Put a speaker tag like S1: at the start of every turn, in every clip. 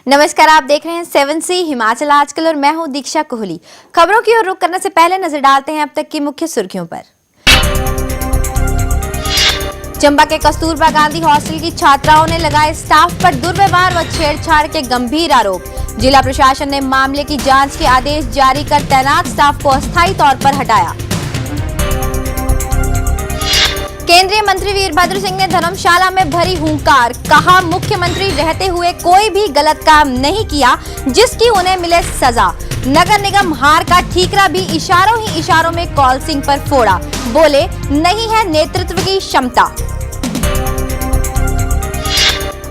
S1: नमस्कार, आप देख रहे हैं 7C हिमाचल आजकल और मैं हूं दीक्षा कोहली। खबरों की ओर रुख करने से पहले नजर डालते हैं अब तक की मुख्य सुर्खियों पर। चंबा के कस्तूरबा गांधी हॉस्टल की छात्राओं ने लगाए स्टाफ पर दुर्व्यवहार व छेड़छाड़ के गंभीर आरोप। जिला प्रशासन ने मामले की जांच के आदेश जारी कर तैनात स्टाफ को अस्थायी तौर पर हटाया। केंद्रीय मंत्री वीरभद्र सिंह ने धर्मशाला में भरी हुंकार, कहा मुख्यमंत्री रहते हुए कोई भी गलत काम नहीं किया जिसकी उन्हें मिले सजा। नगर निगम हार का ठीकरा भी इशारों ही इशारों में कौल सिंह पर फोड़ा, बोले नहीं है नेतृत्व की क्षमता।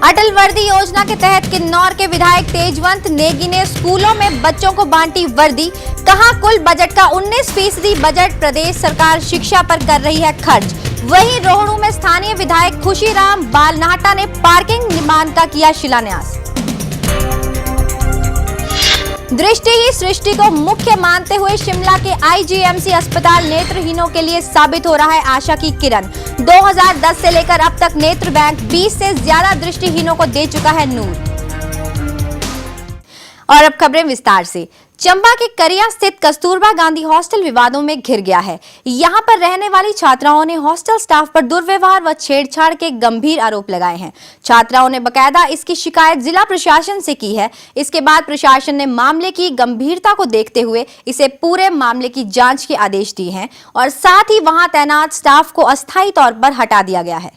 S1: अटल वर्दी योजना के तहत किन्नौर के विधायक तेजवंत नेगी ने स्कूलों में बच्चों को बांटी वर्दी, कहा कुल बजट का 19% बजट प्रदेश सरकार शिक्षा पर कर रही है खर्च। वहीं रोहड़ू में स्थानीय विधायक खुशीराम बालनाहटा ने पार्किंग निर्माण का किया शिलान्यास। दृष्टि ही सृष्टि को मुख्य मानते हुए शिमला के आईजीएमसी अस्पताल नेत्रहीनों के लिए साबित हो रहा है आशा की किरण। 2010 से लेकर अब तक नेत्र बैंक 20 से ज्यादा दृष्टिहीनों को दे चुका है नूर। और अब खबरें विस्तार से। चंबा के करिया स्थित कस्तूरबा गांधी हॉस्टल विवादों में घिर गया है। यहां पर रहने वाली छात्राओं ने हॉस्टल स्टाफ पर दुर्व्यवहार व छेड़छाड़ के गंभीर आरोप लगाए हैं। छात्राओं ने बकायदा इसकी शिकायत जिला प्रशासन से की है। इसके बाद प्रशासन ने मामले की गंभीरता को देखते हुए इसे पूरे मामले की जांच के आदेश दिए हैं और साथ ही वहां तैनात स्टाफ को अस्थायी तौर पर हटा दिया गया है।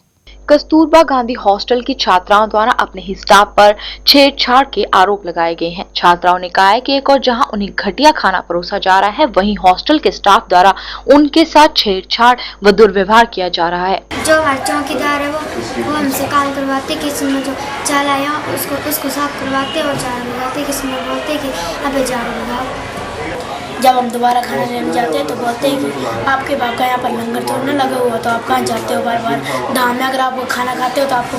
S2: कस्तूरबा गांधी हॉस्टल की छात्राओं द्वारा अपने ही स्टाफ पर छेड़छाड़ के आरोप लगाए गए हैं। छात्राओं ने कहा है कि एक और जहां उन्हें घटिया खाना परोसा जा रहा है, वहीं हॉस्टल के स्टाफ द्वारा उनके साथ छेड़छाड़ व दुर्व्यवहार किया जा रहा है।
S3: जो हर चौकीदार है वो हमसे कॉल करवाते कि इसमें जो चाल आया उसको साफ करवाते और झाड़ू लगाते, किसी में बोलते कि अबे झाड़ू लगाओ। जब हम दोबारा खाना लेने जाते हैं तो बोलते हैं कि आपके बाप का यहाँ पर लंगर तो न लगा हुआ, तो आप कहाँ जाते हो बार बार धाम में। अगर आप खाना खाते हो तो आपको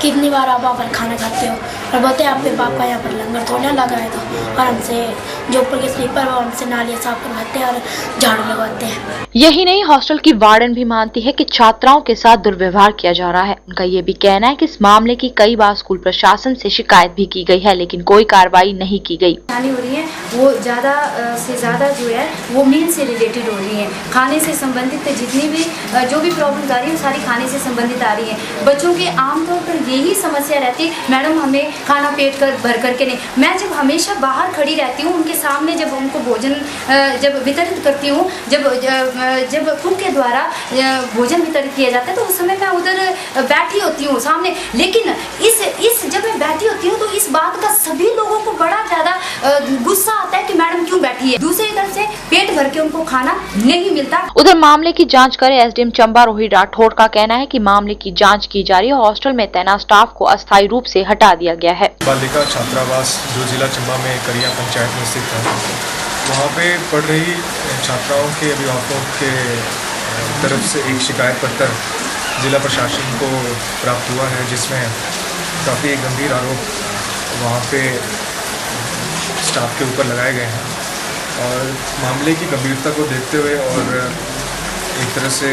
S3: कितनी बार आप वहाँ पर खाना खाते हो, और बोलते हैं आपके बाप का यहाँ पर लंगर तो न लगा है। तो और हमसे जो ऊपर के स्लीपर वो हमसे नालियाँ साफ करवाते हैं और झाड़ू लगवाते हैं।
S2: यही नहीं, हॉस्टल की वार्डन भी मानती है कि छात्राओं के साथ दुर्व्यवहार किया जा रहा है। उनका ये भी कहना है कि इस मामले की कई बार स्कूल प्रशासन से शिकायत भी की गई है, लेकिन कोई कार्रवाई नहीं की गई।
S4: हो रही है वो ज़्यादा से ज़्यादा जो है वो मील से रिलेटेड हो रही है। खाने से संबंधित जितनी भी जो भी प्रॉब्लम आ रही है वो सारी खाने से संबंधित आ रही है। बच्चों के आमतौर पर यही समस्या रहती है, मैडम हमें खाना पेट कर भर करके नहीं। मैं जब हमेशा बाहर खड़ी रहती हूँ उनके सामने, जब उनको भोजन जब वितरित करती हूँ, जब कुक के द्वारा भोजन वितरित किया जाता है तो उस समय मैं उधर बैठी होती हूँ सामने। लेकिन इस जब मैं बैठी होती हूँ तो इस बात का सभी लोगों को बड़ा ज़्यादा गुस्सा आता है कि मैडम क्यों बैठी है। दूसरी तरफ से पेट भर के उनको खाना नहीं मिलता।
S2: उधर मामले की जांच करे एसडीएम चंबा रोहित राठौड़ का कहना है कि मामले की जांच की जा रही है और हॉस्टल में तैनात स्टाफ को अस्थायी रूप से हटा दिया गया है।
S5: बालिका छात्रावास जो जिला चंबा में करिया पंचायत में स्थित है, वहाँ पे पढ़ रही छात्राओं के अभिभावकों के तरफ से एक शिकायत पत्र जिला प्रशासन को प्राप्त हुआ है, जिसमें काफ़ी गंभीर आरोप वहाँ पे स्टाफ के ऊपर लगाए गए हैं। और मामले की गंभीरता को देखते हुए और एक तरह से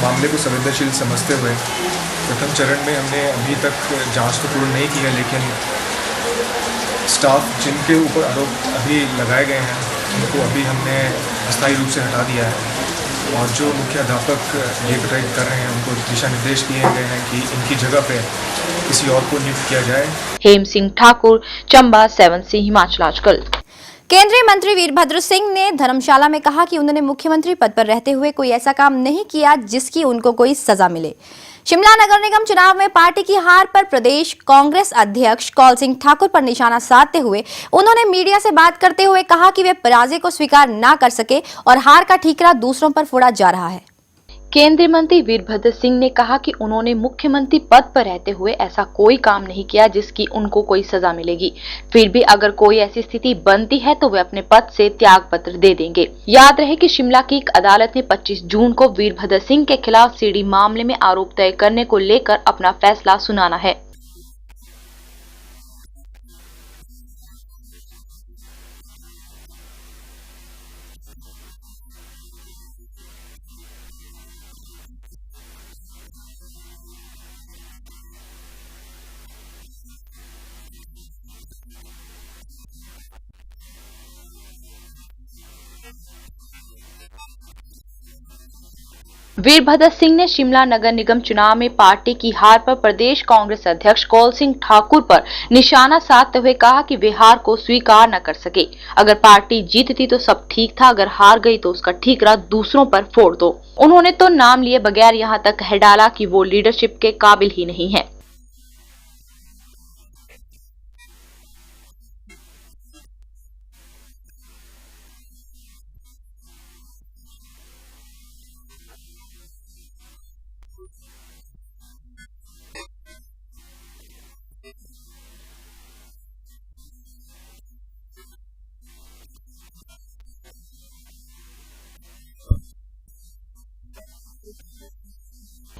S5: मामले को संवेदनशील समझते हुए प्रथम चरण में हमने अभी तक जांच तो पूर्ण नहीं की है, लेकिन स्टाफ जिनके ऊपर आरोप अभी लगाए गए हैं उनको अभी हमने अस्थायी रूप से हटा दिया है। और जो मुख्य अध्यापक ये प्रयोग कर रहे हैं उनको दिशा निर्देश दिए गए हैं कि इनकी जगह पे किसी और को नियुक्त किया जाए।
S2: हेम सिंह ठाकुर, चंबा, 7C हिमाचल आजकल।
S1: केंद्रीय मंत्री वीरभद्र सिंह ने धर्मशाला में कहा कि उन्होंने मुख्यमंत्री पद पर रहते हुए कोई ऐसा काम नहीं किया जिसकी उनको कोई सजा मिले। शिमला नगर निगम चुनाव में पार्टी की हार पर प्रदेश कांग्रेस अध्यक्ष कौल सिंह ठाकुर पर निशाना साधते हुए उन्होंने मीडिया से बात करते हुए कहा कि वे पराजय को स्वीकार न कर सके और हार का ठीकरा दूसरों पर फोड़ा जा रहा है।
S2: केंद्रीय मंत्री वीरभद्र सिंह ने कहा कि उन्होंने मुख्यमंत्री पद पर रहते हुए ऐसा कोई काम नहीं किया जिसकी उनको कोई सजा मिलेगी। फिर भी अगर कोई ऐसी स्थिति बनती है तो वे अपने पद से त्याग पत्र दे देंगे। याद रहे कि शिमला की एक अदालत ने 25 जून को वीरभद्र सिंह के खिलाफ सीडी मामले में आरोप तय करने को लेकर अपना फैसला सुनाना है। वीरभद्र सिंह ने शिमला नगर निगम चुनाव में पार्टी की हार पर प्रदेश कांग्रेस अध्यक्ष कौल सिंह ठाकुर पर निशाना साधते हुए कहा कि वे हार को स्वीकार न कर सके। अगर पार्टी जीतती तो सब ठीक था, अगर हार गई तो उसका ठीकरा दूसरों पर फोड़ दो। उन्होंने तो नाम लिए बगैर यहां तक कह डाला कि वो लीडरशिप के काबिल ही नहीं है।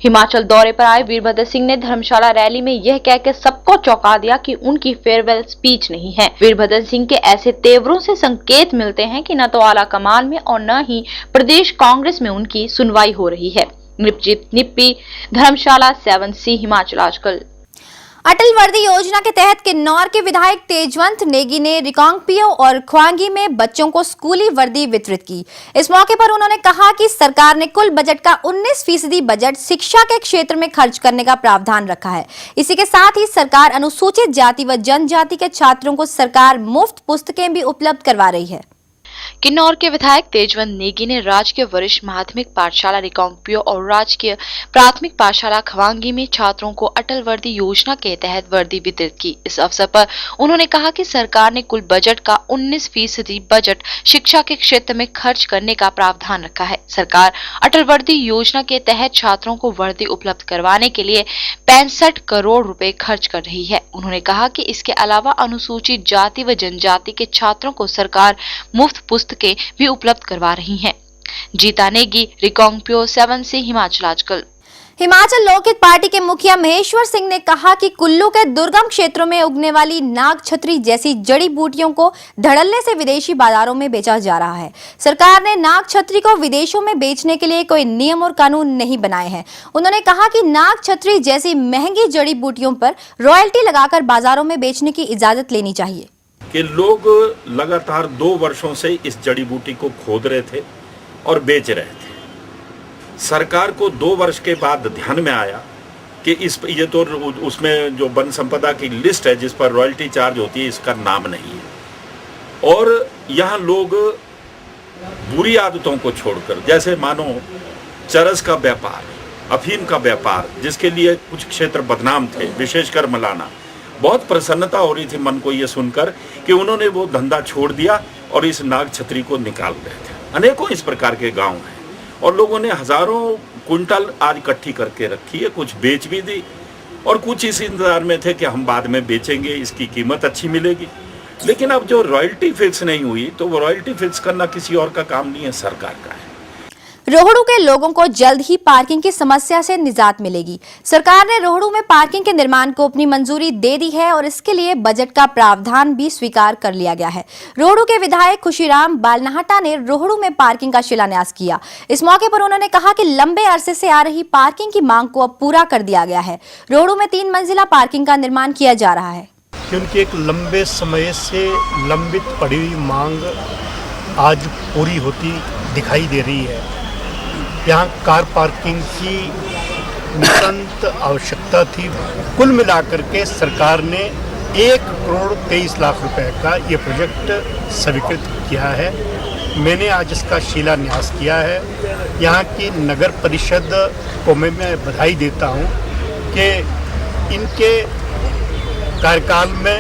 S2: हिमाचल दौरे पर आए वीरभद्र सिंह ने धर्मशाला रैली में यह कहकर सबको चौंका दिया कि उनकी फेयरवेल स्पीच नहीं है। वीरभद्र सिंह के ऐसे तेवरों से संकेत मिलते हैं कि न तो आला कमान में और न ही प्रदेश कांग्रेस में उनकी सुनवाई हो रही है। निप्पी, धर्मशाला 7C हिमाचल आजकल।
S1: अटल वर्दी योजना के तहत किन्नौर के विधायक तेजवंत नेगी ने रिकांगपियो और ख्वांगी में बच्चों को स्कूली वर्दी वितरित की। इस मौके पर उन्होंने कहा कि सरकार ने कुल बजट का 19% बजट शिक्षा के क्षेत्र में खर्च करने का प्रावधान रखा है। इसी के साथ ही सरकार अनुसूचित जाति व जनजाति के छात्रों को सरकार मुफ्त पुस्तकें भी उपलब्ध करवा रही है।
S2: किन्नौर के विधायक तेजवंत नेगी ने राजकीय वरिष्ठ माध्यमिक पाठशाला रिकांगपियो और राजकीय प्राथमिक पाठशाला खवांगी में छात्रों को अटल वर्दी योजना के तहत वर्दी वितरित की। इस अवसर पर उन्होंने कहा कि सरकार ने कुल बजट का 19% बजट शिक्षा के क्षेत्र में खर्च करने का प्रावधान रखा है। सरकार अटल वर्दी योजना के तहत छात्रों को वर्दी उपलब्ध करवाने के लिए 65 करोड़ रुपए खर्च कर रही है। उन्होंने कहा कि इसके अलावा अनुसूचित जाति व जनजाति के छात्रों को सरकार मुफ्त पुस्तकें भी उपलब्ध करवा रही हैं। जीता नेगी, रिकांगपियो, 7C हिमाचल आजकल।
S1: हिमाचल लोकहित पार्टी के मुखिया महेश्वर सिंह ने कहा कि कुल्लू के दुर्गम क्षेत्रों में उगने वाली नाग छत्री जैसी जड़ी बूटियों को धड़ल्ले से विदेशी बाजारों में बेचा जा रहा है। सरकार ने नाग छत्री को विदेशों में बेचने के लिए कोई नियम और कानून नहीं बनाए हैं। उन्होंने कहा कि नाग छत्री जैसी महंगी जड़ी बूटियों पर रॉयल्टी लगाकर बाजारों में बेचने की इजाजत लेनी चाहिए।
S6: कि लोग लगातार 2 वर्षों से इस जड़ी बूटी को खोद रहे थे और बेच रहे थे। सरकार को 2 वर्ष के बाद ध्यान में आया कि ये तो उसमें जो वन संपदा की लिस्ट है जिस पर रॉयल्टी चार्ज होती है, इसका नाम नहीं है। और यहाँ लोग बुरी आदतों को छोड़कर, जैसे मानो चरस का व्यापार, अफीम का व्यापार, जिसके लिए कुछ क्षेत्र बदनाम थे, विशेषकर मलाना, बहुत प्रसन्नता हो रही थी मन को ये सुनकर कि उन्होंने वो धंधा छोड़ दिया और इस नाग छत्री को निकाल रहे थे। अनेकों इस प्रकार के गांव हैं और लोगों ने हजारों कुंटल आज इकट्ठी करके रखी है, कुछ बेच भी दी और कुछ इस इंतजार में थे कि हम बाद में बेचेंगे, इसकी कीमत अच्छी मिलेगी। लेकिन अब जो रॉयल्टी फिक्स नहीं हुई तो वो रॉयल्टी फिक्स करना किसी और का काम नहीं है, सरकार का है।
S1: रोहड़ू के लोगों को जल्द ही पार्किंग की समस्या से निजात मिलेगी। सरकार ने रोहड़ू में पार्किंग के निर्माण को अपनी मंजूरी दे दी है और इसके लिए बजट का प्रावधान भी स्वीकार कर लिया गया है। रोहड़ू के विधायक खुशीराम बालनाहटा ने रोहड़ू में पार्किंग का शिलान्यास किया। इस मौके पर उन्होंने कहा कि लंबे अरसे से आ रही पार्किंग की मांग को अब पूरा कर दिया गया है। रोहड़ू में 3 मंजिला पार्किंग का निर्माण किया जा रहा है।
S7: क्योंकि एक लंबे समय से लंबित पड़ी हुई मांग आज पूरी होती दिखाई दे रही है। यहाँ कार पार्किंग की नितांत आवश्यकता थी। कुल मिलाकर के सरकार ने 1 करोड़ 23 लाख रुपए का ये प्रोजेक्ट स्वीकृत किया है। मैंने आज इसका शिलान्यास किया है। यहाँ की नगर परिषद को मैं बधाई देता हूँ कि इनके कार्यकाल में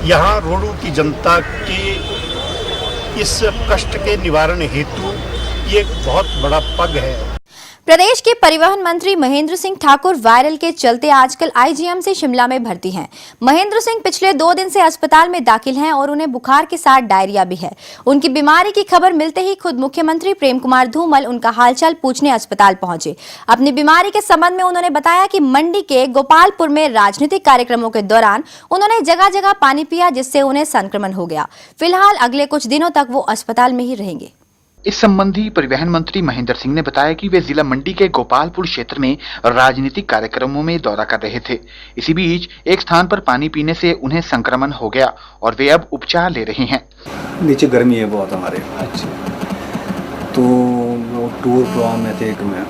S7: यहाँ रोहड़ू की जनता की इस कष्ट के निवारण हेतु ये एक बहुत बड़ा पग है।
S1: प्रदेश के परिवहन मंत्री महेंद्र सिंह ठाकुर वायरल के चलते आजकल आईजीएमसी शिमला में भर्ती हैं। महेंद्र सिंह पिछले 2 दिन से अस्पताल में दाखिल हैं और उन्हें बुखार के साथ डायरिया भी है। उनकी बीमारी की खबर मिलते ही खुद मुख्यमंत्री प्रेम कुमार धूमल उनका हालचाल पूछने अस्पताल पहुंचे। अपनी बीमारी के संबंध में उन्होंने बताया कि मंडी के गोपालपुर में राजनीतिक कार्यक्रमों के दौरान उन्होंने जगह जगह पानी पिया, जिससे उन्हें संक्रमण हो गया। फिलहाल अगले कुछ दिनों तक वो अस्पताल में ही रहेंगे।
S8: इस संबंधी परिवहन मंत्री महेंद्र सिंह ने बताया कि वे जिला मंडी के गोपालपुर क्षेत्र में राजनीतिक कार्यक्रमों में दौरा कर रहे थे। इसी बीच एक स्थान पर पानी पीने से उन्हें संक्रमण हो गया और वे अब उपचार ले रहे हैं।
S9: नीचे गर्मी है बहुत हमारे, तो टूर प्रोग्राम में थे एक में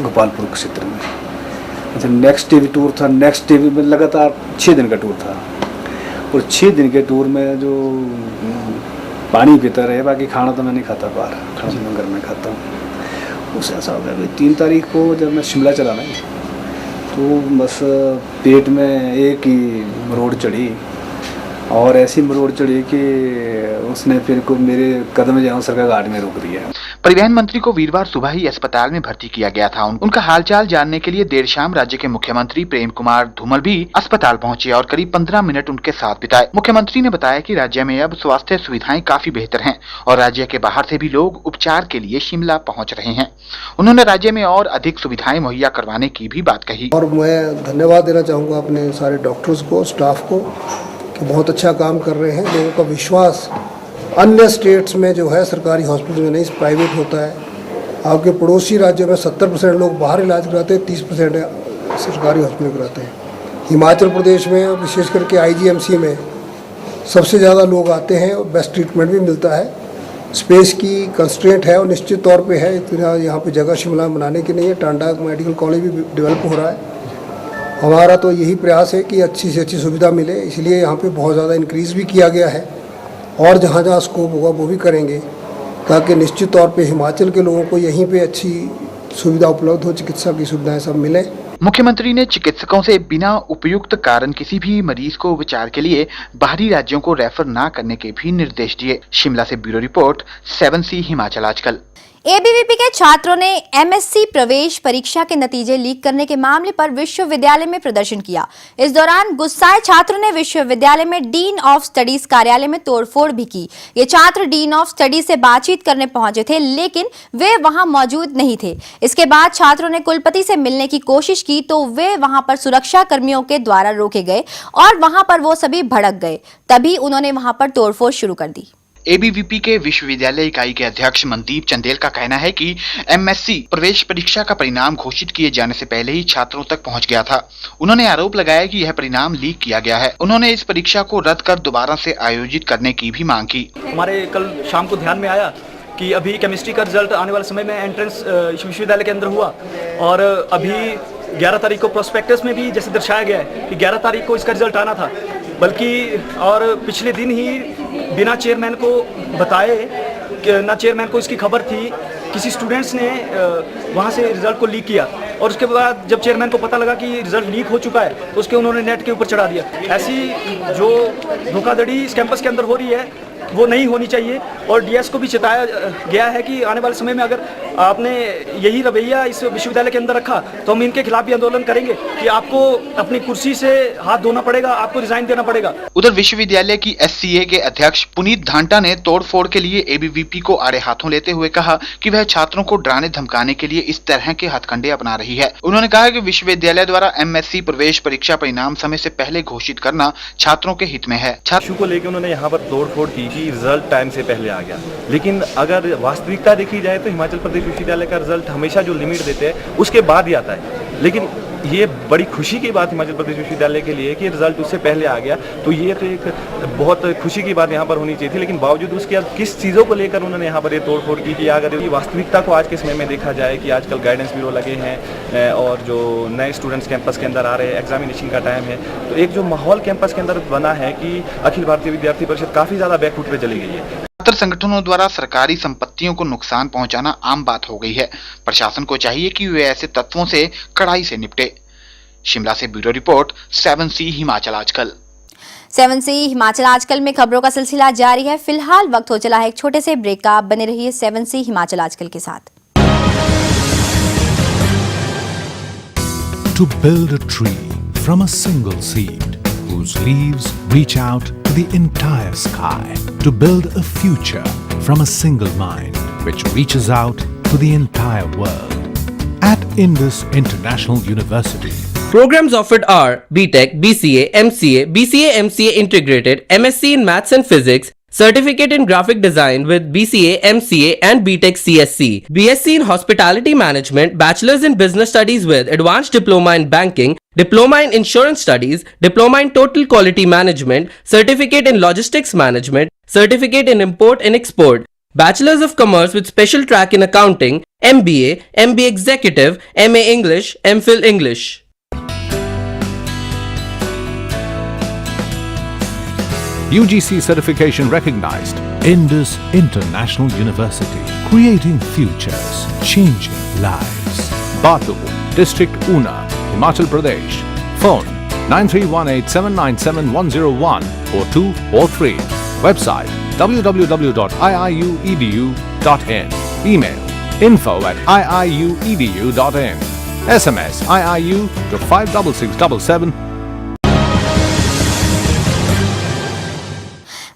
S9: गोपालपुर क्षेत्र में। अच्छा, नेक्स्ट डे भी टूर था, नेक्स्ट डे भी लगातार 6 दिन का टूर था। और 6 दिन के टूर में जो पानी पीता रहे, बाकी खाना तो मैं नहीं खाता, बाहर खाना मैं घर में खाता हूँ। उससे ऐसा हो गया कि 3 तारीख को जब मैं शिमला चला ना, तो बस पेट में एक ही मरोड़ चढ़ी, और ऐसी मरोड़ चढ़ी कि उसने फिर को मेरे कदम जो सरकार घाट में रोक दिया।
S8: परिवहन मंत्री को वीरवार सुबह ही अस्पताल में भर्ती किया गया था। उनका हालचाल जानने के लिए देर शाम राज्य के मुख्यमंत्री प्रेम कुमार धूमल भी अस्पताल पहुंचे और करीब 15 मिनट उनके साथ बिताए। मुख्यमंत्री ने बताया कि राज्य में अब स्वास्थ्य सुविधाएं काफी बेहतर हैं और राज्य के बाहर से भी लोग उपचार के लिए शिमला पहुंच रहे हैं। उन्होंने राज्य में और अधिक सुविधाएं मुहैया करवाने की भी बात कही।
S10: और मैं धन्यवाद देना चाहूँगा अपने सारे डॉक्टर्स को, स्टाफ को, कि बहुत अच्छा काम कर रहे हैं। लोगों का विश्वास अन्य स्टेट्स में जो है सरकारी हॉस्पिटल में नहीं, प्राइवेट होता है। आपके पड़ोसी राज्यों में 70% लोग बाहर इलाज कराते हैं, 30% सरकारी हॉस्पिटल कराते हैं। हिमाचल प्रदेश में विशेष करके IGMC में सबसे ज़्यादा लोग आते हैं और बेस्ट ट्रीटमेंट भी मिलता है। स्पेस की कंस्ट्रेंट है और निश्चित तौर पे है, इतना यहाँ पे जगह शिमला में बनाने की नहीं है। टांडा मेडिकल कॉलेज भी डेवलप हो रहा है। हमारा तो यही प्रयास है कि अच्छी से अच्छी सुविधा मिले, इसलिए यहाँ पे बहुत ज़्यादा इंक्रीज़ भी किया गया है और जहाँ जहाँ स्कोप होगा वो भी करेंगे, ताकि निश्चित तौर पे हिमाचल के लोगों को यहीं पे अच्छी सुविधा उपलब्ध हो, चिकित्सा की सुविधाएं सब मिले।
S8: मुख्यमंत्री ने चिकित्सकों से बिना उपयुक्त कारण किसी भी मरीज को उपचार के लिए बाहरी राज्यों को रेफर न करने के भी निर्देश दिए। शिमला से ब्यूरो रिपोर्ट, 7C हिमाचल आजकल।
S1: एबीवीपी के छात्रों ने एमएससी प्रवेश परीक्षा के नतीजे लीक करने के मामले पर विश्वविद्यालय में प्रदर्शन किया। इस दौरान गुस्साए छात्रों ने विश्वविद्यालय में डीन ऑफ स्टडीज कार्यालय में तोड़फोड़ भी की। ये छात्र डीन ऑफ स्टडीज से बातचीत करने पहुंचे थे, लेकिन वे वहां मौजूद नहीं थे। इसके बाद छात्रों ने कुलपति से मिलने की कोशिश की तो वे वहां पर सुरक्षा कर्मियों के द्वारा रोके गए और वहां पर वो सभी भड़क गए। तभी उन्होंने वहां पर तोड़फोड़ शुरू कर दी।
S8: एबीवीपी के विश्वविद्यालय इकाई के अध्यक्ष मनदीप चंदेल का कहना है कि एमएससी प्रवेश परीक्षा का परिणाम घोषित किए जाने से पहले ही छात्रों तक पहुंच गया था। उन्होंने आरोप लगाया कि यह परिणाम लीक किया गया है। उन्होंने इस परीक्षा को रद्द कर दोबारा से आयोजित करने की भी मांग की।
S11: हमारे कल शाम को ध्यान में आया कि अभी केमिस्ट्री का रिजल्ट आने वाले समय में एंट्रेंस विश्वविद्यालय के अंदर हुआ और अभी 11 तारीख को प्रोस्पेक्टस में भी जैसे दर्शाया गया है कि 11 तारीख को इसका रिजल्ट आना था, बल्कि और पिछले दिन ही बिना चेयरमैन को बताए कि ना चेयरमैन को इसकी खबर थी, किसी स्टूडेंट्स ने वहाँ से रिजल्ट को लीक किया और उसके बाद जब चेयरमैन को पता लगा कि रिजल्ट लीक हो चुका है तो उसके उन्होंने नेट के ऊपर चढ़ा दिया। ऐसी जो धोखाधड़ी इस कैंपस के अंदर हो रही है वो नहीं होनी चाहिए और डीएस को भी चेताया गया है कि आने वाले समय में अगर आपने यही रवैया इस विश्वविद्यालय के अंदर रखा तो हम इनके खिलाफ भी आंदोलन करेंगे कि आपको अपनी कुर्सी से हाथ धोना पड़ेगा, आपको रिजाइन देना पड़ेगा।
S8: उधर विश्वविद्यालय की SCA के अध्यक्ष पुनीत धांटा ने तोड़फोड़ के लिए एबीवीपी को आड़े हाथों लेते हुए कहा कि वह छात्रों को डराने धमकाने के लिए इस तरह के हथकंडे अपना रही है। उन्होंने कहा कि विश्वविद्यालय द्वारा एमएससी प्रवेश परीक्षा परिणाम समय से पहले घोषित करना छात्रों के हित में है।
S12: इशू को लेकर उन्होंने यहाँ पर तोड़फोड़ की कि रिजल्ट टाइम से पहले आ गया, लेकिन अगर वास्तविकता देखी जाए तो हिमाचल प्रदेश विश्वविद्यालय का रिजल्ट हमेशा जो लिमिट देते हैं उसके बाद ही आता है। लेकिन ये बड़ी खुशी की बात हिमाचल प्रदेश विश्वविद्यालय के लिए कि रिजल्ट उससे पहले आ गया, तो ये तो एक बहुत खुशी की बात यहाँ पर होनी चाहिए थी। लेकिन बावजूद उसके अब किस चीज़ों को लेकर उन्होंने यहाँ पर ये तोड़फोड़ की कि अगर वास्तविकता को आज के समय में देखा जाए कि आजकल गाइडेंस ब्यूरो लगे हैं और जो नए स्टूडेंट्स कैंपस के अंदर आ रहे हैं, एग्जामिनेशन का टाइम है, तो एक जो माहौल कैंपस के अंदर बना है कि अखिल भारतीय विद्यार्थी परिषद काफ़ी ज़्यादा बैकफुट पे चली गई है।
S8: छात्र संगठनों द्वारा सरकारी संपत्तियों को नुकसान पहुंचाना आम बात हो गई है। प्रशासन को चाहिए कि वे ऐसे तत्वों से कड़ाई से निपटे। शिमला से ब्यूरो रिपोर्ट, 7C हिमाचल आजकल।
S1: 7C हिमाचल आजकल में खबरों का सिलसिला जारी है। फिलहाल वक्त हो चला है एक छोटे से ब्रेक का। आप बने रहिए 7C हिमाचल आजकल के साथ।
S13: To build a tree from a single seed whose leaves reach out to the entire sky. To build a future from a single mind which reaches out to the entire world. At Indus International University.
S14: Programs offered are BTech, BCA, MCA, BCA MCA Integrated, MSc in Maths and Physics, Certificate in Graphic Design with BCA, MCA and BTech CSC, BSc in Hospitality Management, Bachelor's in Business Studies with Advanced Diploma in Banking, Diploma in Insurance Studies, Diploma in Total Quality Management, Certificate in Logistics Management, Certificate in Import and Export, Bachelors of Commerce with special track in accounting, MBA, MBA Executive, MA English, MPhil English.
S13: UGC certification recognized. Indus International University. Creating futures. Changing lives. Batu, District Una, Himachal Pradesh. Phone 9318797101 or 2 or 3. Website www.iiuedu.in. Email info@iiuedu.in. SMS IIU to 56677.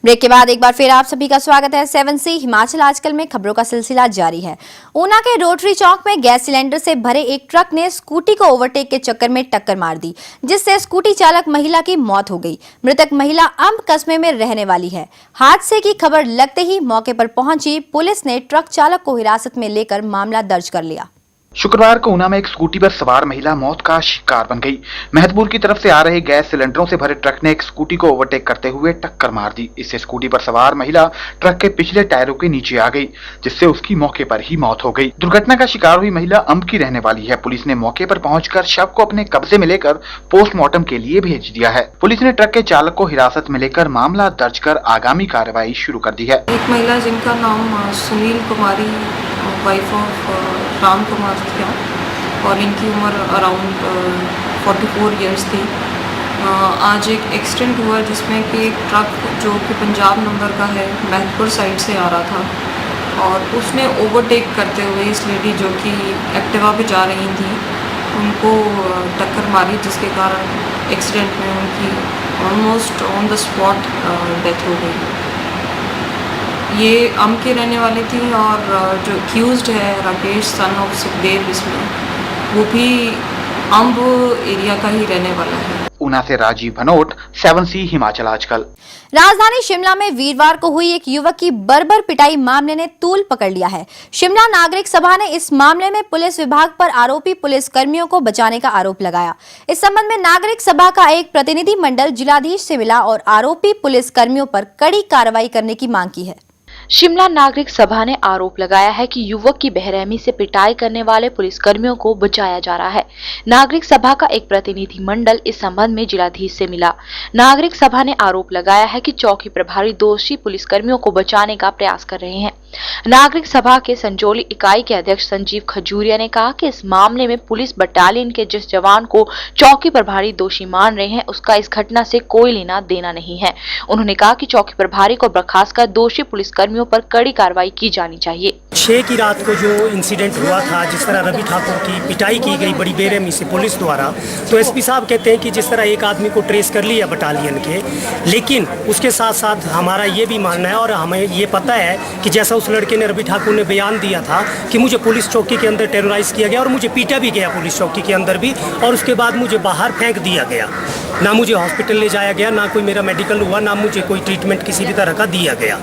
S1: Break के बाद एक बार फिर आप सभी का स्वागत है 7C Himachal आजकल में खबरों का सिलसिला जारी है। ऊना के रोटरी चौक में गैस सिलेंडर से भरे एक ट्रक ने स्कूटी को ओवरटेक के चक्कर में टक्कर मार दी, जिससे स्कूटी चालक महिला की मौत हो गई। मृतक महिला अम्ब कस्बे में रहने वाली है। हादसे की खबर लगते ही मौके पर पहुंची पुलिस ने ट्रक चालक को हिरासत में लेकर मामला दर्ज कर लिया।
S8: शुक्रवार को ऊना में एक स्कूटी पर सवार महिला मौत का शिकार बन गई। महतपुर की तरफ से आ रहे गैस सिलेंडरों से भरे ट्रक ने एक स्कूटी को ओवरटेक करते हुए टक्कर मार दी। इससे स्कूटी पर सवार महिला ट्रक के पिछले टायरों के नीचे आ गई, जिससे उसकी मौके पर ही मौत हो गई। दुर्घटना का शिकार हुई महिला अम्ब की रहने वाली है। पुलिस ने मौके पर पहुंचकर शव को अपने कब्जे में लेकर पोस्टमार्टम के लिए भेज दिया है। पुलिस ने ट्रक के चालक को हिरासत में लेकर मामला दर्ज कर आगामी कार्रवाई शुरू कर दी है।
S15: एक महिला जिनका नाम सुनील कुमारी वाइफ ऑफ राम कुमार था और इनकी उम्र अराउंड 44 इयर्स थी। आज एक एक्सीडेंट हुआ जिसमें कि एक ट्रक जो कि पंजाब नंबर का है महतपुर साइड से आ रहा था और उसने ओवरटेक करते हुए इस लेडी जो कि एक्टिवा पे जा रही थी उनको टक्कर मारी, जिसके कारण एक्सीडेंट में उनकी almost on the spot death हो गई। ये अम्ब के रहने वाली थी और जो एक्यूज्ड है राकेश सन ऑफ सुखदेव, इसमें वो भी अम्ब एरिया का ही रहने वाला है।
S8: ऊना से राजीव भनोट, 7C हिमाचल आजकल।
S1: राजधानी शिमला में वीरवार को हुई एक युवक की बर्बर पिटाई मामले ने तूल पकड़ लिया है। शिमला नागरिक सभा ने इस मामले में पुलिस विभाग पर आरोपी पुलिस कर्मियों को बचाने का आरोप लगाया। इस संबंध में नागरिक सभा का एक प्रतिनिधि मंडल जिलाधीश से मिला और आरोपी पुलिस कर्मियों पर कड़ी कार्रवाई करने की मांग की है।
S2: शिमला नागरिक सभा ने आरोप लगाया है कि युवक की बेरहमी से पिटाई करने वाले पुलिसकर्मियों को बचाया जा रहा है। नागरिक सभा का एक प्रतिनिधि मंडल इस संबंध में जिलाधीश से मिला। नागरिक सभा ने आरोप लगाया है कि चौकी प्रभारी दोषी पुलिसकर्मियों को बचाने का प्रयास कर रहे हैं। नागरिक सभा के संजौली इकाई के अध्यक्ष संजीव खजूरिया ने कहा कि इस मामले में पुलिस बटालियन के जिस जवान को चौकी प्रभारी दोषी मान रहे हैं उसका इस घटना से कोई लेना देना नहीं है। उन्होंने कहा कि चौकी प्रभारी को बर्खास्त कर दोषी पुलिसकर्मियों पर कड़ी कार्रवाई की जानी चाहिए।
S16: 6 की रात को जो इंसिडेंट हुआ था, जिस तरह रवि ठाकुर की पिटाई की गई बड़ी बेरहमी से पुलिस द्वारा, तो एसपी साहब कहते हैं कि जिस तरह एक आदमी को ट्रेस कर लिया बटालियन के, लेकिन उसके साथ साथ हमारा ये भी मानना है और हमें ये पता है कि जैसा उस लड़के ने रवि ठाकुर ने बयान दिया था कि मुझे पुलिस चौकी के अंदर टेरराइज किया गया और मुझे पीटा भी गया पुलिस चौकी के अंदर भी, और उसके बाद मुझे बाहर फेंक दिया गया। ना मुझे हॉस्पिटल ले जाया गया, ना कोई मेरा मेडिकल हुआ, ना मुझे कोई ट्रीटमेंट किसी भी तरह का दिया गया।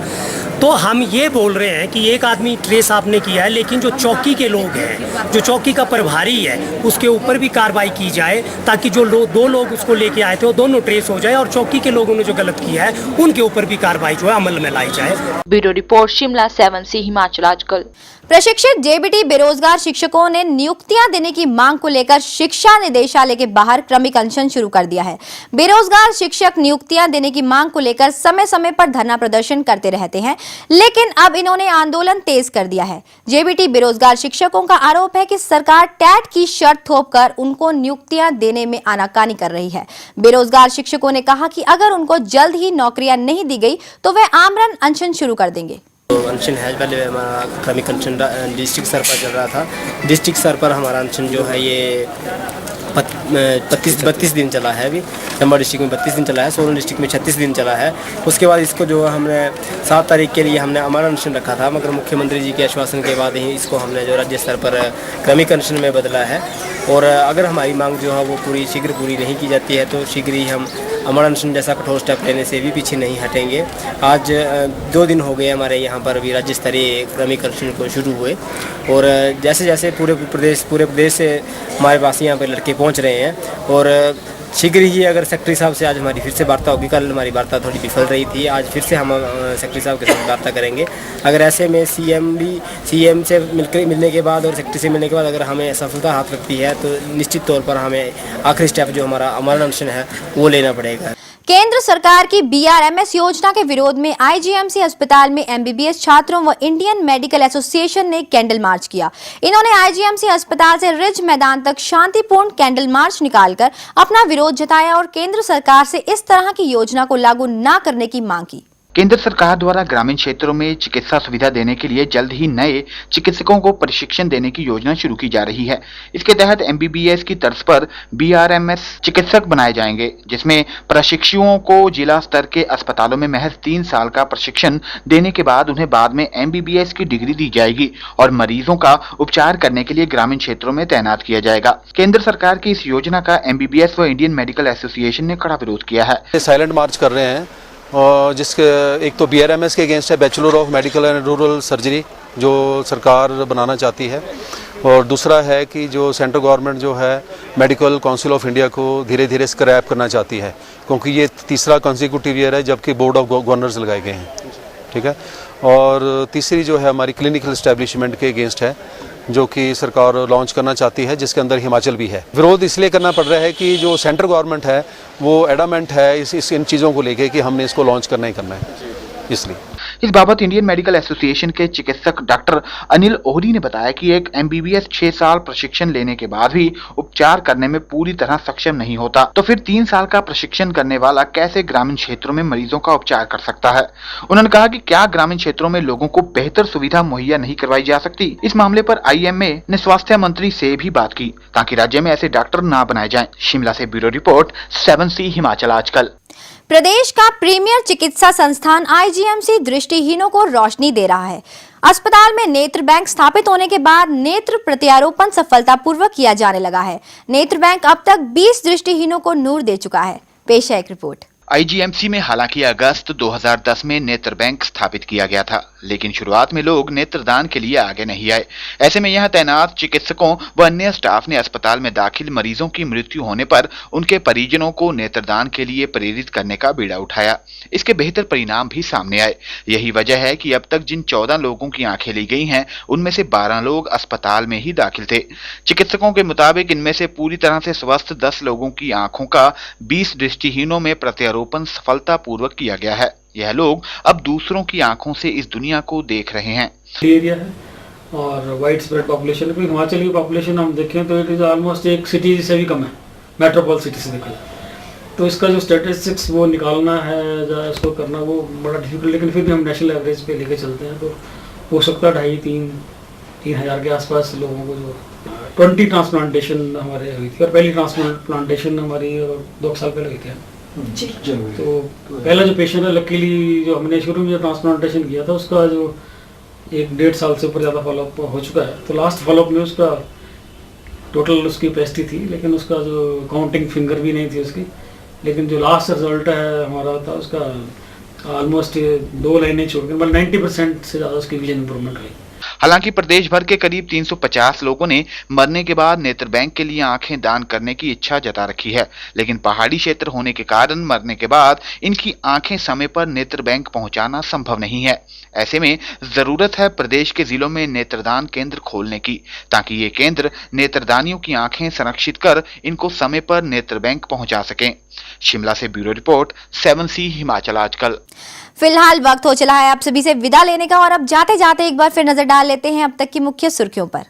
S16: तो हम ये बोल रहे हैं कि एक आदमी ट्रेस आपने किया है, लेकिन जो चौकी के लोग हैं, जो चौकी का प्रभारी है, उसके ऊपर भी कार्रवाई की जाए ताकि जो दो लोग उसको लेके आए थे वो दोनों ट्रेस हो जाए और चौकी के लोगों ने जो गलत किया है उनके ऊपर भी कार्रवाई जो है अमल में लाई जाए।
S2: Bureau report Shimla 7C Himachal आजकल।
S1: प्रशिक्षित जेबीटी बेरोजगार शिक्षकों ने नियुक्तियां देने की मांग को लेकर शिक्षा निदेशालय के बाहर क्रमिक अनशन शुरू कर दिया है। बेरोजगार शिक्षक नियुक्तियां देने की मांग को लेकर समय समय पर धरना प्रदर्शन करते रहते हैं, लेकिन अब इन्होंने आंदोलन तेज कर दिया है। जेबीटी बेरोजगार शिक्षकों का आरोप है कि सरकार टैट की शर्त थोपकर उनको नियुक्तियां देने में आनाकानी कर रही है। बेरोजगार शिक्षकों ने कहा कि अगर उनको जल्द ही नौकरियां नहीं दी गई तो वे आमरण अनशन शुरू कर देंगे।
S17: अनशन है, पहले हमारा क्रमिक अनशन डिस्ट्रिक्ट स्तर पर चल रहा था। डिस्ट्रिक्ट स्तर पर हमारा अनशन जो है ये 32 दिन चला है। अभी चंबा डिस्ट्रिक्ट में 32 दिन चला है, सोलन डिस्ट्रिक्ट में 36 दिन चला है। उसके बाद इसको जो हमने 7 तारीख के लिए हमने अमर अनशन रखा था, मगर मुख्यमंत्री जी के आश्वासन के बाद ही इसको हमने जो राज्य स्तर पर क्रमिक अनशन में बदला है। और अगर हमारी मांग जो है वो शीघ्र पूरी नहीं की जाती है तो शीघ्र ही हम अमर अनशन जैसा कठोर स्टेप लेने से भी पीछे नहीं हटेंगे। आज 2 दिन हो गए हमारे यहाँ पर अभी राज्य स्तरीय क्रमिक अनशन को शुरू हुए, और जैसे जैसे पूरे प्रदेश से हमारे पास यहाँ पर लड़के पहुँच रहे हैं और शीघ्र ही अगर सेक्रेटरी साहब से आज हमारी फिर से वार्ता होगी। कल हमारी वार्ता थोड़ी विफल रही थी, आज फिर से हम सेक्रेटरी साहब के साथ वार्ता करेंगे। अगर ऐसे में सीएम से मिलने के बाद और सेक्रेटरी से मिलने के बाद अगर हमें सफलता हाथ लगती है तो निश्चित तौर पर हमें आखिरी स्टेप जो हमारा अमरण अनशन है वो लेना पड़ेगा।
S1: केंद्र सरकार की BRMS योजना के विरोध में IGMC अस्पताल में MBBS छात्रों व इंडियन मेडिकल एसोसिएशन ने कैंडल मार्च किया। इन्होंने IGMC अस्पताल से रिज मैदान तक शांतिपूर्ण कैंडल मार्च निकालकर अपना विरोध जताया और केंद्र सरकार से इस तरह की योजना को लागू न करने की मांग की।
S8: केंद्र सरकार द्वारा ग्रामीण क्षेत्रों में चिकित्सा सुविधा देने के लिए जल्द ही नए चिकित्सकों को प्रशिक्षण देने की योजना शुरू की जा रही है। इसके तहत MBBS की तर्ज पर BRMS चिकित्सक बनाए जाएंगे, जिसमें प्रशिक्षुओं को जिला स्तर के अस्पतालों में महज 3 साल का प्रशिक्षण देने के बाद उन्हें बाद में MBBS की डिग्री दी जाएगी और मरीजों का उपचार करने के लिए ग्रामीण क्षेत्रों में तैनात किया जाएगा। केंद्र सरकार की इस योजना का MBBS व इंडियन मेडिकल एसोसिएशन ने कड़ा विरोध किया है।
S18: साइलेंट मार्च कर रहे हैं और जिसके एक तो BRMS के अगेंस्ट है, bachelor of medical and rural surgery, जो सरकार बनाना चाहती है, और दूसरा है कि जो सेंट्रल गवर्नमेंट जो है मेडिकल काउंसिल ऑफ इंडिया को धीरे धीरे स्क्रैप करना चाहती है, क्योंकि ये तीसरा कंसेक्यूटिव ईयर है जबकि बोर्ड ऑफ गवर्नर्स लगाए गए हैं। ठीक है, और तीसरी जो है हमारी क्लिनिकल इस्टेब्लिशमेंट के अगेंस्ट है, जो कि सरकार लॉन्च करना चाहती है, जिसके अंदर हिमाचल भी है। विरोध इसलिए करना पड़ रहा है कि जो सेंट्रल गवर्नमेंट है वो एडामेंट है इन चीज़ों को लेके कि हमने इसको लॉन्च करना ही करना है, इसलिए।
S8: इस बाबत इंडियन मेडिकल एसोसिएशन के चिकित्सक डॉक्टर अनिल ओहरी ने बताया कि एक MBBS 6 साल प्रशिक्षण लेने के बाद भी उपचार करने में पूरी तरह सक्षम नहीं होता, तो फिर 3 साल का प्रशिक्षण करने वाला कैसे ग्रामीण क्षेत्रों में मरीजों का उपचार कर सकता है। उन्होंने कहा कि क्या ग्रामीण क्षेत्रों में लोगों को बेहतर सुविधा मुहैया नहीं करवाई जा सकती। इस मामले पर IMA ने स्वास्थ्य मंत्री से भी बात की ताकि राज्य में ऐसे डॉक्टर न बनाए जाएं। शिमला से ब्यूरो रिपोर्ट 7C हिमाचल आजकल।
S1: प्रदेश का प्रीमियर चिकित्सा संस्थान IGMC दृष्टिहीनों को रोशनी दे रहा है। अस्पताल में नेत्र बैंक स्थापित होने के बाद नेत्र प्रत्यारोपण सफलतापूर्वक किया जाने लगा है। नेत्र बैंक अब तक 20 दृष्टिहीनों को नूर दे चुका है। पेश है एक रिपोर्ट।
S8: IGMC में हालांकि अगस्त 2010 में नेत्र बैंक स्थापित किया गया था, लेकिन शुरुआत में लोग नेत्रदान के लिए आगे नहीं आए। ऐसे में यहां तैनात चिकित्सकों व अन्य स्टाफ ने अस्पताल में दाखिल मरीजों की मृत्यु होने पर उनके परिजनों को नेत्रदान के लिए प्रेरित करने का बीड़ा उठाया। इसके बेहतर परिणाम भी सामने आए। यही वजह है कि अब तक जिन 14 लोगों की आंखें ली गई हैं, उनमें से 12 लोग अस्पताल में ही दाखिल थे। चिकित्सकों के मुताबिक इनमें से पूरी तरह से स्वस्थ 10 लोगों की आंखों का 20 दृष्टिहीनों में प्रत्यारोपण सफलतापूर्वक किया गया है। यह लोग अब दूसरों की आंखों से इस दुनिया को देख रहे हैं।
S19: एरिया है और वाइड स्प्रेड पॉपुलेशन है। हिमाचल की पॉपुलेशन हम देखें तो इट इज़ ऑलमोस्ट एक सिटी से भी कम है, मेट्रोपॉल सिटी से देखें तो इसका जो स्टैटिस्टिक्स वो निकालना है या इसको करना वो बड़ा डिफिकल्ट, लेकिन फिर भी हम नेशनल एवरेज पे लेके चलते हैं तो हो सकता है 2,500-3 हज़ार के आसपास लोगों को जो 20 ट्रांसप्लांटेशन हमारे हुई थी और पहली ट्रांसप्लांटेशन हमारी 2 साल पहले हुई थी जी। तो पहला जो पेशेंट है लकीली जो हमने शुरू में जो ट्रांसप्लांटेशन किया था उसका जो 1-1.5 साल से ऊपर ज़्यादा फॉलोअप हो चुका है। तो लास्ट फॉलोअप में उसका टोटल उसकी पेस्टी थी, लेकिन उसका जो काउंटिंग फिंगर भी नहीं थी उसकी, लेकिन जो लास्ट रिजल्ट है हमारा था उसका ऑलमोस्ट 2 लाइनें छोड़कर मतलब 90% से ज़्यादा उसकी विजन इंप्रूवमेंट हुई।
S8: हालांकि प्रदेश भर के करीब 350 लोगों ने मरने के बाद नेत्र बैंक के लिए आंखें दान करने की इच्छा जता रखी है, लेकिन पहाड़ी क्षेत्र होने के कारण मरने के बाद इनकी आंखें समय पर नेत्र बैंक पहुंचाना संभव नहीं है। ऐसे में जरूरत है प्रदेश के जिलों में नेत्रदान केंद्र खोलने की, ताकि ये केंद्र नेत्रदानियों की आंखें संरक्षित कर इनको समय पर नेत्र बैंक पहुंचा सकें। शिमला से ब्यूरो रिपोर्ट 7C हिमाचल आजकल।
S1: फिलहाल वक्त हो चला है आप सभी से विदा लेने का और अब जाते जाते एक बार फिर नजर डाल लेते हैं अब तक की मुख्य सुर्खियों पर।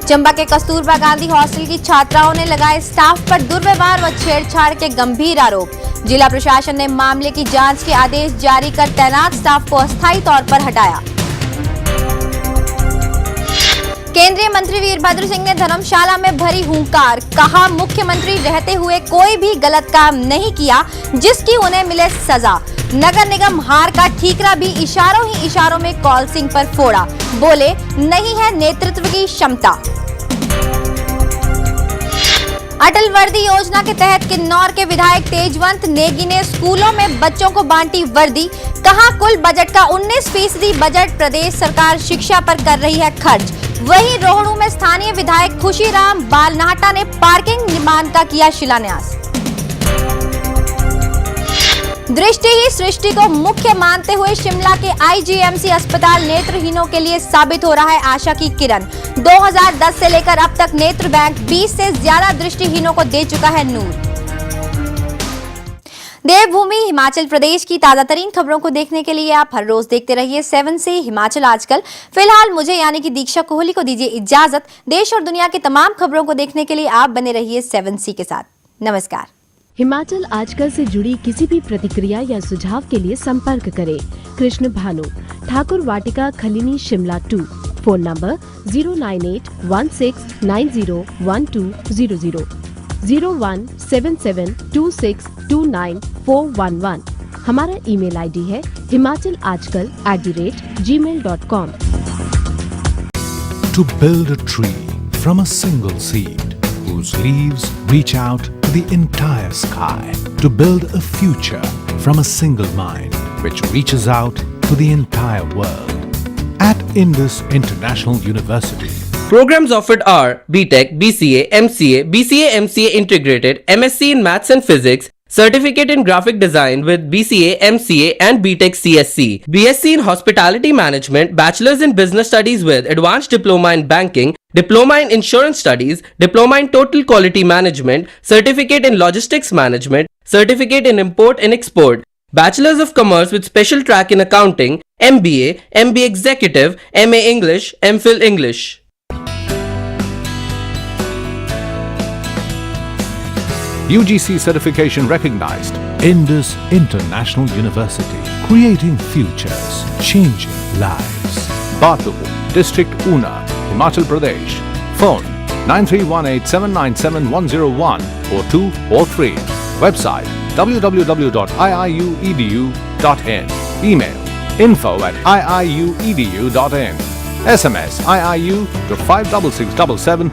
S1: चंबा के कस्तूरबा गांधी हॉस्टल की छात्राओं ने लगाए स्टाफ पर दुर्व्यवहार व छेड़छाड़ के गंभीर आरोप। जिला प्रशासन ने मामले की जांच के आदेश जारी कर तैनात स्टाफ को अस्थायी तौर पर हटाया। केंद्रीय मंत्री वीरभद्र सिंह ने धर्मशाला में भरी हुंकार, कहा मुख्यमंत्री रहते हुए कोई भी गलत काम नहीं किया जिसकी उन्हें मिले सजा। नगर निगम हार का ठीकरा भी इशारों ही इशारों में कौल सिंह पर फोड़ा, बोले नहीं है नेतृत्व की क्षमता। अटल वर्दी योजना के तहत किन्नौर के विधायक तेजवंत नेगी ने स्कूलों में बच्चों को बांटी वर्दी, कहा कुल बजट का 19% बजट प्रदेश सरकार शिक्षा पर कर रही है खर्च। वहीं रोहड़ू में स्थानीय विधायक खुशीराम बालनाहटा ने पार्किंग निर्माण का किया शिलान्यास। दृष्टि ही सृष्टि को मुख्य मानते हुए शिमला के आईजीएमसी अस्पताल नेत्रहीनों के लिए साबित हो रहा है आशा की किरण। 2010 से लेकर अब तक नेत्र बैंक 20 से ज्यादा दृष्टिहीनों को दे चुका है नूर। देवभूमि हिमाचल प्रदेश की ताजा तरीन खबरों को देखने के लिए आप हर रोज देखते रहिए 7C हिमाचल आजकल। फिलहाल मुझे यानी कि दीक्षा कोहली को दीजिए इजाजत। देश और दुनिया की तमाम खबरों को देखने के लिए आप बने रहिए 7C के साथ। नमस्कार।
S20: हिमाचल आजकल से जुड़ी किसी भी प्रतिक्रिया या सुझाव के लिए संपर्क करें कृष्ण भानु, ठाकुर वाटिका, खलीनी, शिमला 2। Phone number 09816901200, 017726294111। हमारा ईमेल आईडी है himachalajkal@gmail.com।
S13: To build a tree from a single seed whose leaves reach out to the entire sky. To build a future from a single mind which reaches out to the entire world. At Indus International University,
S14: Programs offered are BTech, BCA, MCA, BCA MCA Integrated, MSc in Maths and Physics, Certificate in Graphic Design with BCA, MCA and BTech CSC, BSc in Hospitality Management, Bachelor's in Business Studies with Advanced Diploma in Banking, Diploma in Insurance Studies, Diploma in Total Quality Management, Certificate in Logistics Management, Certificate in Import and Export, Bachelor's of Commerce with Special Track in Accounting, MBA, MBA Executive, MA English, MPhil English.
S13: UGC certification recognized. Indus International University, creating futures, changing lives. Batu, District Una, Himachal Pradesh. Phone 9318797101 or 2 or 3. Website www.iiuedu.in. Email info@iiuedu.in. SMS IIU to 56677